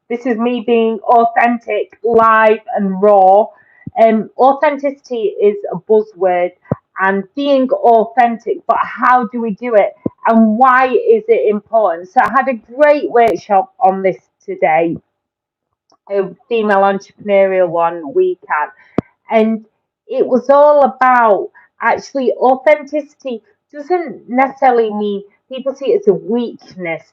This is me being authentic, live, and raw. Authenticity is a buzzword, and being authentic, but how do we do it? And why is it important? So, I had a great workshop on this today, a female entrepreneurial one weekend, and it was all about actually authenticity doesn't necessarily mean people see it as a weakness.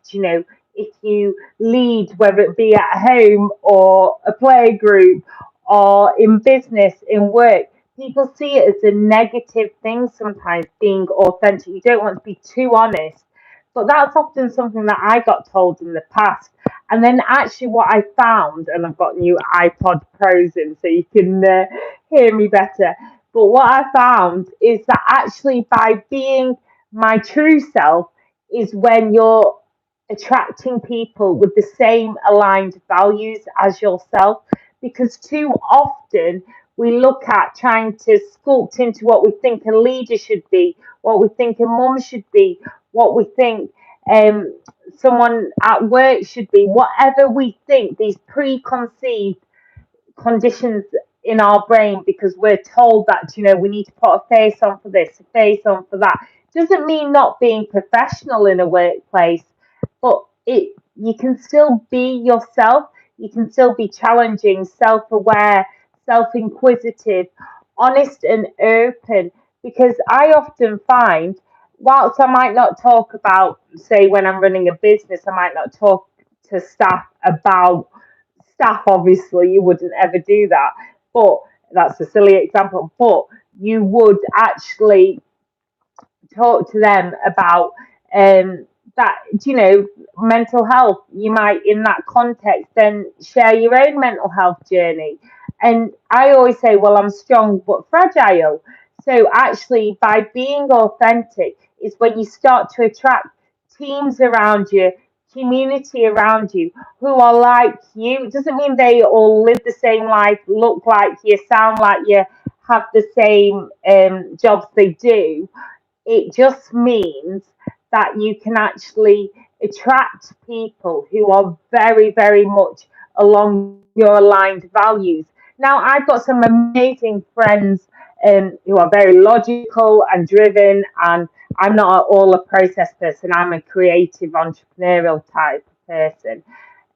If you lead, whether it be at home or a play group or in business, in work, people see it as a negative thing sometimes, being authentic. You don't want to be too honest. But that's often something that I got told in the past. And then actually what I found, and I've got new iPod Pros in so you can hear me better. But what I found is that actually by being my true self is when you're attracting people with the same aligned values as yourself. Because too often we look at trying to sculpt into what we think a leader should be, what we think a mum should be, what we think someone at work should be, whatever we think, these preconceived conditions in our brain because we're told that we need to put a face on for this, a face on for that. Doesn't mean not being professional in a workplace, but it you can still be yourself. You can still be challenging, self-aware, self-inquisitive, honest and open. Because I often find, whilst I might not talk about, say, when I'm running a business, I might not talk to staff about staff, obviously, you wouldn't ever do that. But that's a silly example. But you would actually talk to them about that, mental health. You might, in that context, then share your own mental health journey. And I always say, well, I'm strong but fragile. So actually, by being authentic, is when you start to attract teams around you, community around you who are like you. It doesn't mean they all live the same life, look like you, sound like you, have the same jobs they do. It just means that you can actually attract people who are very, very much along your aligned values. Now, I've got some amazing friends who are very logical and driven, and I'm not at all a process person. I'm a creative, entrepreneurial type of person.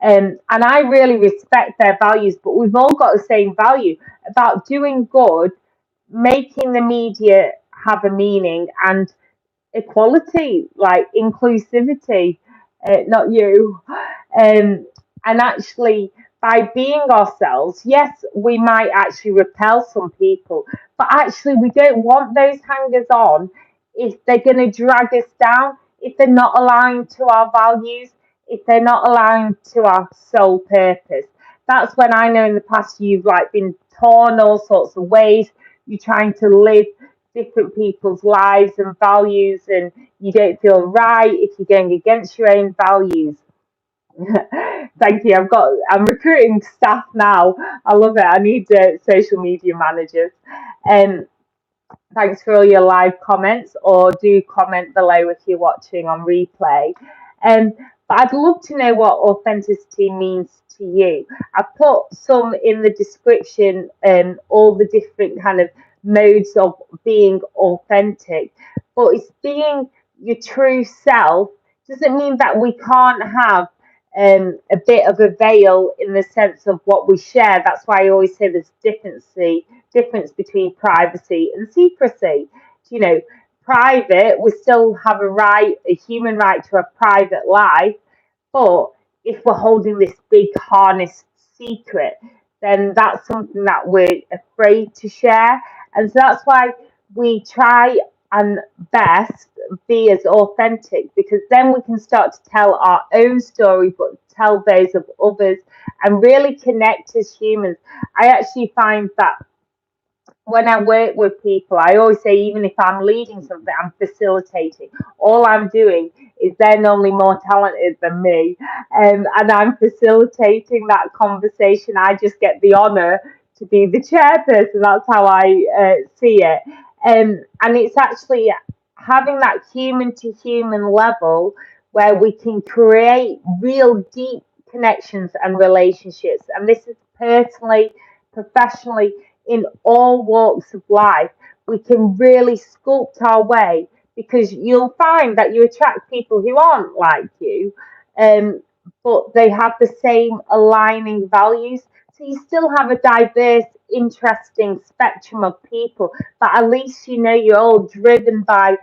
And I really respect their values, but we've all got the same value about doing good, making the media have a meaning, and equality, like inclusivity, not you. And actually, by being ourselves, yes, we might actually repel some people, but actually, we don't want those hangers on if they're going to drag us down, if they're not aligned to our values, if they're not aligned to our sole purpose. That's when I know in the past you've like been torn all sorts of ways. You're trying to live different people's lives and values, and you don't feel right if you're going against your own values. Thank you. I'm recruiting staff now. I love it. I need social media managers. Um, Thanks for all your live comments, or do comment below if you're watching on replay. Um, but I'd love to know what authenticity means to you. I put some in the description, all the different kind of modes of being authentic. But it's being your true self doesn't mean that we can't have a bit of a veil in the sense of what we share. That's why I always say there's difference between privacy and secrecy. You know, private, we still have a human right to a private life, but if we're holding this big harnessed secret, then that's something that we're afraid to share. And so that's why we try and best be as authentic, because then we can start to tell our own story, but tell those of others and really connect as humans. I actually find that when I work with people, I always say, even if I'm leading something, I'm facilitating. All I'm doing is they're normally more talented than me, and I'm facilitating that conversation. I just get the honour to be the chairperson. That's how I see it. And it's actually having that human to human level where we can create real deep connections and relationships. And this is personally, professionally, in all walks of life. We can really sculpt our way because you'll find that you attract people who aren't like you, um, but they have the same aligning values. So you still have a diverse, interesting spectrum of people, but at least you know you're all driven by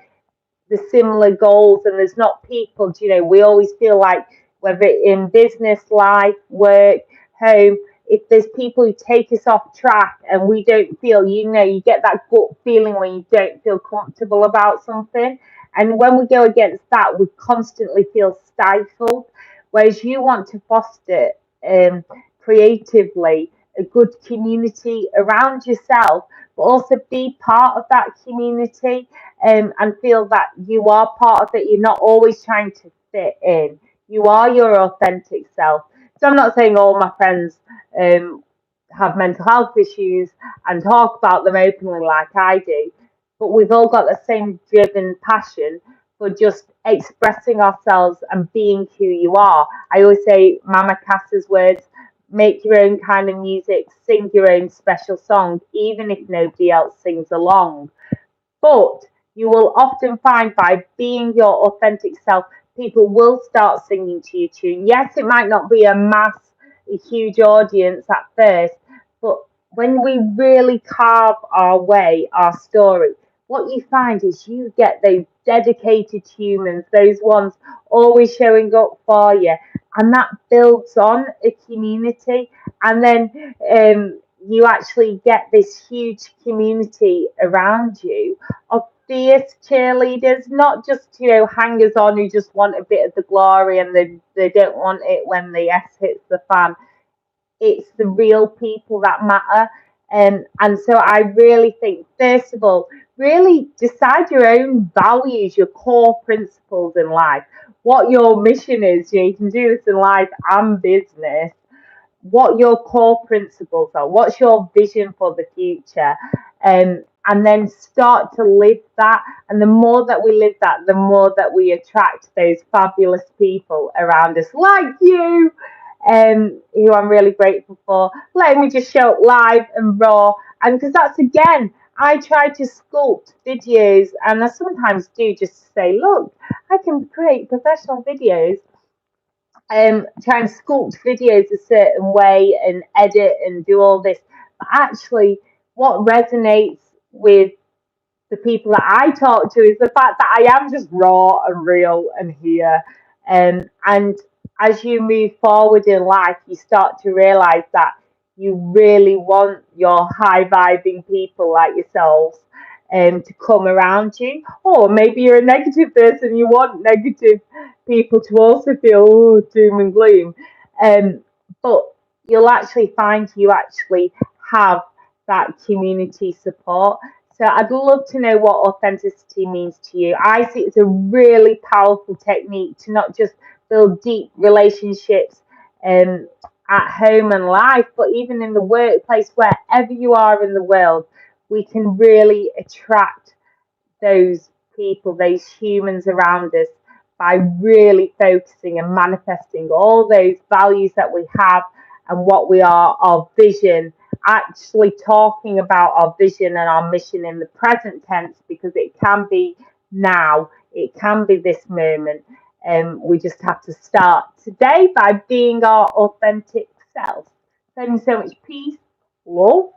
the similar goals, and there's not people, we always feel like whether in business, life, work, home, if there's people who take us off track and we don't feel, you get that gut feeling when you don't feel comfortable about something. And when we go against that, we constantly feel stifled. Whereas you want to foster um, creatively a good community around yourself, but also be part of that community, and feel that you are part of it. You're not always trying to fit in. You are your authentic self. So I'm not saying all my friends um, have mental health issues and talk about them openly like I do, but we've all got the same driven passion for just expressing ourselves and being who you are. I always say Mama Cass's words: make your own kind of music, sing your own special song, even if nobody else sings along. But you will often find by being your authentic self, people will start singing to your tune. Yes, it might not be a huge audience at first, but when we really carve our way, our story, what you find is you get those dedicated humans, those ones always showing up for you, and that builds on a community. And then you actually get this huge community around you of fierce cheerleaders, not just, hangers on who just want a bit of the glory and they don't want it when the S hits the fan. It's the real people that matter. And so I really think, first of all, really decide your own values, your core principles in life, what your mission is. You can do this in life and business, what your core principles are, what's your vision for the future, and then start to live that. And the more that we live that, the more that we attract those fabulous people around us, like you, who I'm really grateful for letting me just show up live and raw. And because that's, again, I try to sculpt videos, and I sometimes do just say, look, I can create professional videos, try and sculpt videos a certain way and edit and do all this. But actually, what resonates with the people that I talk to is the fact that I am just raw and real and here. And as you move forward in life, you start to realize that you really want your high vibing people like yourselves to come around you. Or maybe you're a negative person, you want negative people to also feel doom and gloom. Um, but you'll actually find you actually have that community support. So I'd love to know what authenticity means to you. I see it's a really powerful technique to not just build deep relationships um, at home and life, but even in the workplace, wherever you are in the world, we can really attract those people, those humans around us, by really focusing and manifesting all those values that we have and what we are, our vision, actually talking about our vision and our mission in the present tense, because it can be now, it can be this moment. We just have to start today by being our authentic self. Sending so much peace, love,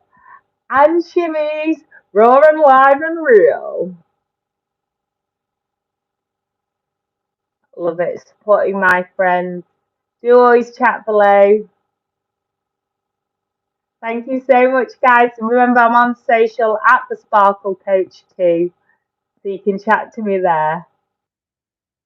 and shimmies, raw and live and real. Love it. Supporting my friends. Do always chat below. Thank you so much, guys. And remember, I'm on social at the Sparkle Coach too, so you can chat to me there.